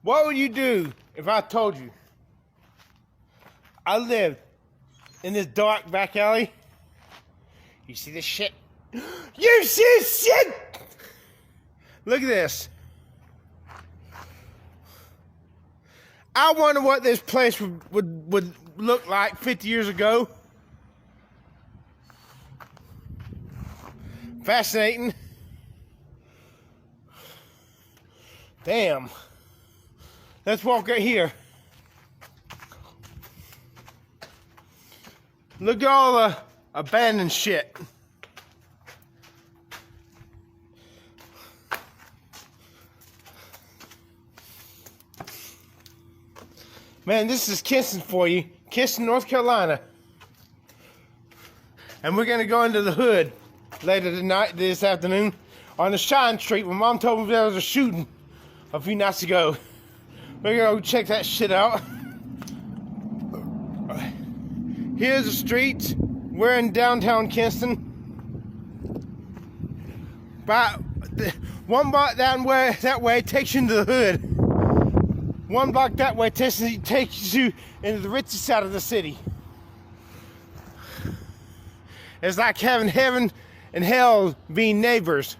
What would you do if I told you I lived in this dark back alley? You see this shit? You see this shit? Look at this. I wonder what this place would look like 50 years ago. Fascinating. Damn. Let's walk right here. Look at all the abandoned shit. Man, this is Kinston for you. Kinston, North Carolina. And we're gonna go into the hood later tonight, this afternoon, on the Shine Street where Mom told me there was a shooting a few nights ago. We're gonna go check that shit out. Here's the street. We're in downtown Kinston. About one block that way takes you into the hood. One block that way takes you into the richest side of the city. It's like having heaven and hell being neighbors.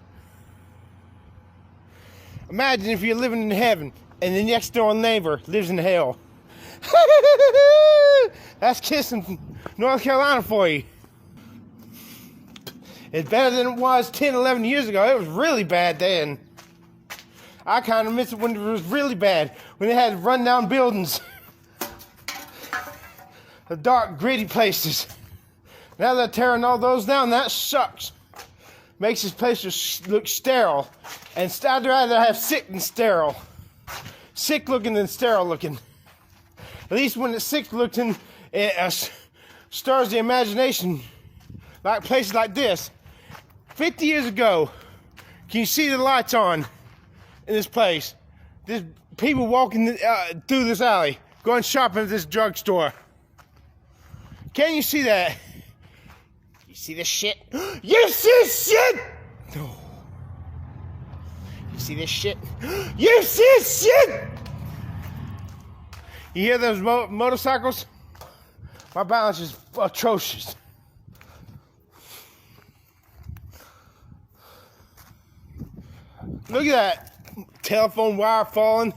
Imagine if you're living in heaven and the next door neighbor lives in hell. That's Kinston, North Carolina for you. It's better than it was 10, 11 years ago. It was really bad then. I kind of miss it when it was really bad, when they had run-down buildings. The dark, gritty places. Now they're tearing all those down. That sucks. Makes this place just look sterile. And I'd rather have sick than sterile. Sick looking than sterile looking. At least when it's sick looking, it stirs the imagination. Like places like this. 50 years ago, can you see the lights on in this place? There's people walking through this alley, going shopping at this drugstore. Can you see that? You see this shit? You see shit? No. You see this shit? You see shit? You hear those motorcycles? My balance is atrocious. Look at that telephone wire falling.